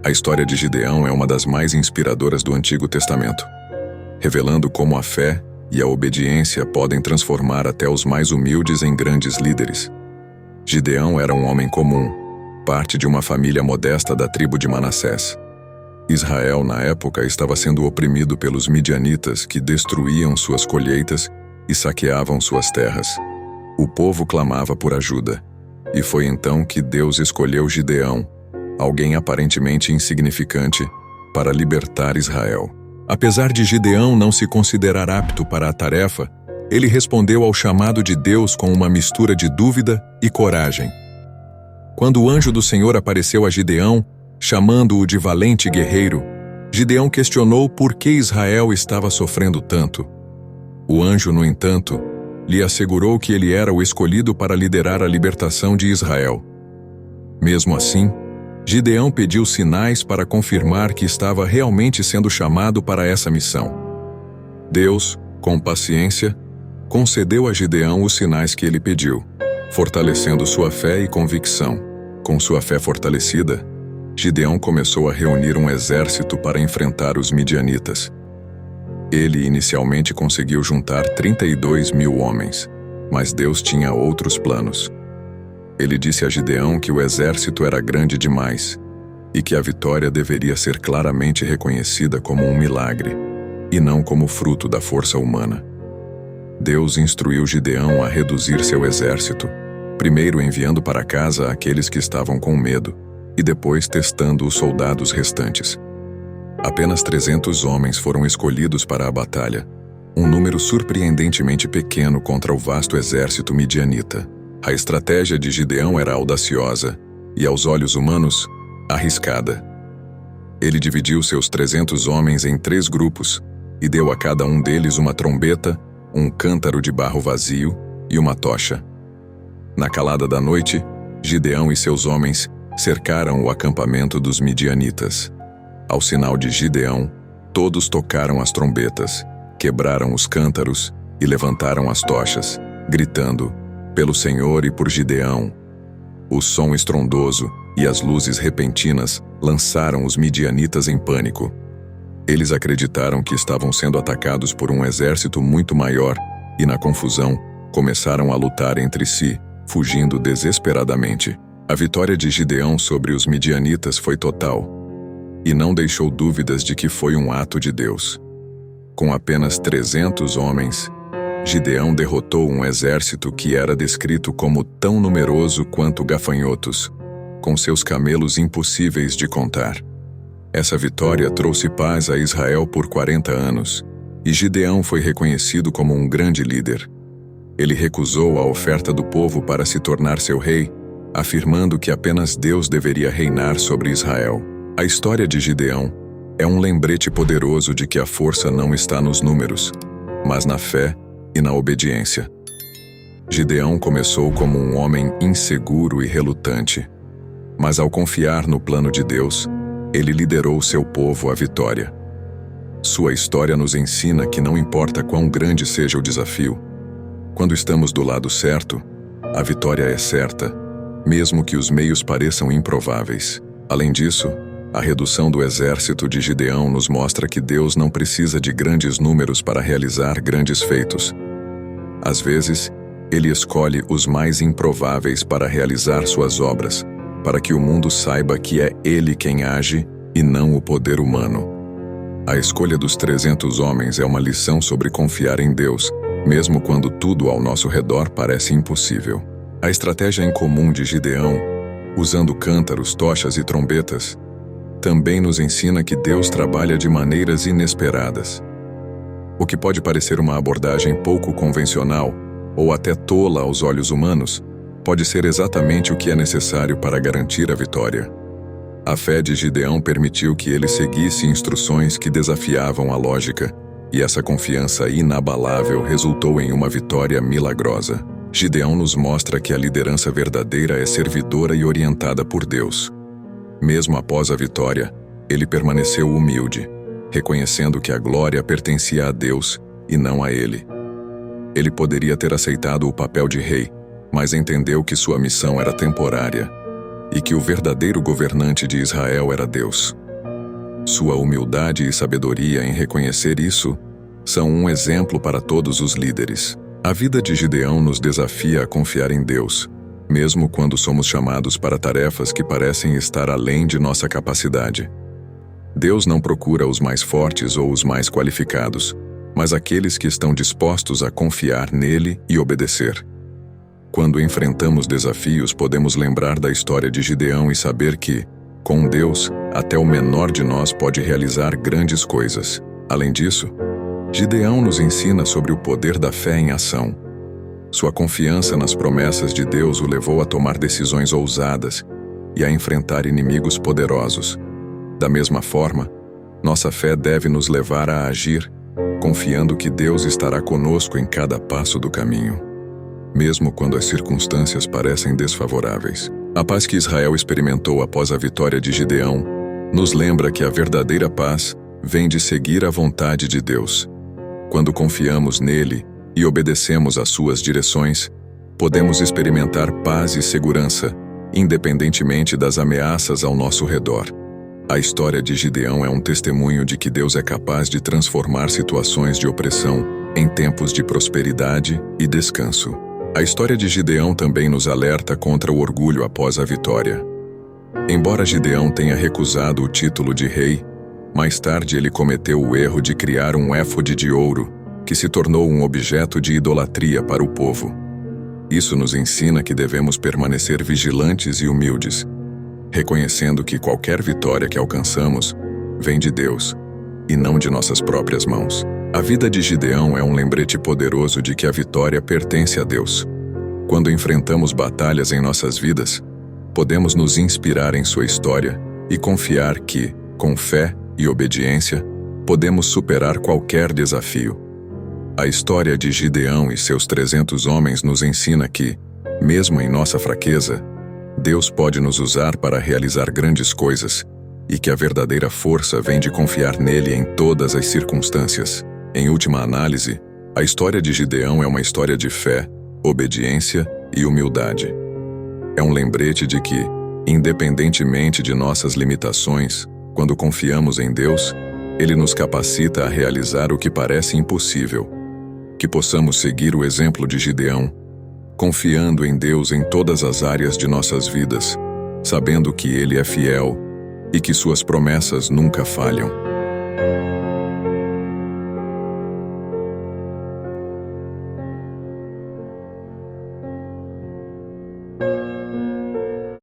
A história de Gideão é uma das mais inspiradoras do Antigo Testamento, revelando como a fé e a obediência podem transformar até os mais humildes em grandes líderes. Gideão era um homem comum, parte de uma família modesta da tribo de Manassés. Israel, na época, estava sendo oprimido pelos midianitas que destruíam suas colheitas e saqueavam suas terras. O povo clamava por ajuda, e foi então que Deus escolheu Gideão, alguém aparentemente insignificante, para libertar Israel. Apesar de Gideão não se considerar apto para a tarefa, ele respondeu ao chamado de Deus com uma mistura de dúvida e coragem. Quando o anjo do Senhor apareceu a Gideão, chamando-o de valente guerreiro, Gideão questionou por que Israel estava sofrendo tanto. O anjo, no entanto, lhe assegurou que ele era o escolhido para liderar a libertação de Israel. Mesmo assim, Gideão pediu sinais para confirmar que estava realmente sendo chamado para essa missão. Deus, com paciência, concedeu a Gideão os sinais que ele pediu, fortalecendo sua fé e convicção. Com sua fé fortalecida, Gideão começou a reunir um exército para enfrentar os midianitas. Ele inicialmente conseguiu juntar 32.000 homens, mas Deus tinha outros planos. Ele disse a Gideão que o exército era grande demais e que a vitória deveria ser claramente reconhecida como um milagre e não como fruto da força humana. Deus instruiu Gideão a reduzir seu exército, primeiro enviando para casa aqueles que estavam com medo e depois testando os soldados restantes. Apenas 300 homens foram escolhidos para a batalha, um número surpreendentemente pequeno contra o vasto exército midianita. A estratégia de Gideão era audaciosa e, aos olhos humanos, arriscada. Ele dividiu seus 300 homens em 3 grupos e deu a cada um deles uma trombeta, um cântaro de barro vazio e uma tocha. Na calada da noite, Gideão e seus homens cercaram o acampamento dos midianitas. Ao sinal de Gideão, todos tocaram as trombetas, quebraram os cântaros e levantaram as tochas, gritando: "Pelo Senhor e por Gideão." O som estrondoso e as luzes repentinas lançaram os midianitas em pânico. Eles acreditaram que estavam sendo atacados por um exército muito maior e, na confusão, começaram a lutar entre si, fugindo desesperadamente. A vitória de Gideão sobre os midianitas foi total e não deixou dúvidas de que foi um ato de Deus. Com apenas 300 homens, Gideão derrotou um exército que era descrito como tão numeroso quanto gafanhotos, com seus camelos impossíveis de contar. Essa vitória trouxe paz a Israel por 40 anos, e Gideão foi reconhecido como um grande líder. Ele recusou a oferta do povo para se tornar seu rei, afirmando que apenas Deus deveria reinar sobre Israel. A história de Gideão é um lembrete poderoso de que a força não está nos números, mas na fé e na obediência. Gideão começou como um homem inseguro e relutante, mas ao confiar no plano de Deus, ele liderou seu povo à vitória. Sua história nos ensina que não importa quão grande seja o desafio, quando estamos do lado certo, a vitória é certa, mesmo que os meios pareçam improváveis. Além disso, a redução do exército de Gideão nos mostra que Deus não precisa de grandes números para realizar grandes feitos. Às vezes, Ele escolhe os mais improváveis para realizar suas obras, para que o mundo saiba que é Ele quem age e não o poder humano. A escolha dos 300 homens é uma lição sobre confiar em Deus, mesmo quando tudo ao nosso redor parece impossível. A estratégia incomum de Gideão, usando cântaros, tochas e trombetas, também nos ensina que Deus trabalha de maneiras inesperadas. O que pode parecer uma abordagem pouco convencional, ou até tola aos olhos humanos, pode ser exatamente o que é necessário para garantir a vitória. A fé de Gideão permitiu que ele seguisse instruções que desafiavam a lógica, e essa confiança inabalável resultou em uma vitória milagrosa. Gideão nos mostra que a liderança verdadeira é servidora e orientada por Deus. Mesmo após a vitória, ele permaneceu humilde, reconhecendo que a glória pertencia a Deus e não a ele. Ele poderia ter aceitado o papel de rei, mas entendeu que sua missão era temporária. e que o verdadeiro governante de Israel era Deus. Sua humildade e sabedoria em reconhecer isso são um exemplo para todos os líderes. A vida de Gideão nos desafia a confiar em Deus, mesmo quando somos chamados para tarefas que parecem estar além de nossa capacidade. Deus não procura os mais fortes ou os mais qualificados, mas aqueles que estão dispostos a confiar nele e obedecer. Quando enfrentamos desafios, podemos lembrar da história de Gideão e saber que, com Deus, até o menor de nós pode realizar grandes coisas. Além disso, Gideão nos ensina sobre o poder da fé em ação. Sua confiança nas promessas de Deus o levou a tomar decisões ousadas e a enfrentar inimigos poderosos. Da mesma forma, nossa fé deve nos levar a agir, confiando que Deus estará conosco em cada passo do caminho, mesmo quando as circunstâncias parecem desfavoráveis. A paz que Israel experimentou após a vitória de Gideão nos lembra que a verdadeira paz vem de seguir a vontade de Deus. Quando confiamos nele e obedecemos às suas direções, podemos experimentar paz e segurança, independentemente das ameaças ao nosso redor. A história de Gideão é um testemunho de que Deus é capaz de transformar situações de opressão em tempos de prosperidade e descanso. A história de Gideão também nos alerta contra o orgulho após a vitória. Embora Gideão tenha recusado o título de rei, mais tarde ele cometeu o erro de criar um éfode de ouro, que se tornou um objeto de idolatria para o povo. Isso nos ensina que devemos permanecer vigilantes e humildes, reconhecendo que qualquer vitória que alcançamos vem de Deus e não de nossas próprias mãos. A vida de Gideão é um lembrete poderoso de que a vitória pertence a Deus. Quando enfrentamos batalhas em nossas vidas, podemos nos inspirar em sua história e confiar que, com fé e obediência, podemos superar qualquer desafio. A história de Gideão e seus 300 homens nos ensina que, mesmo em nossa fraqueza, Deus pode nos usar para realizar grandes coisas e que a verdadeira força vem de confiar nele em todas as circunstâncias. Em última análise, a história de Gideão é uma história de fé, obediência e humildade. É um lembrete de que, independentemente de nossas limitações, quando confiamos em Deus, Ele nos capacita a realizar o que parece impossível. Que possamos seguir o exemplo de Gideão, confiando em Deus em todas as áreas de nossas vidas, sabendo que Ele é fiel e que suas promessas nunca falham.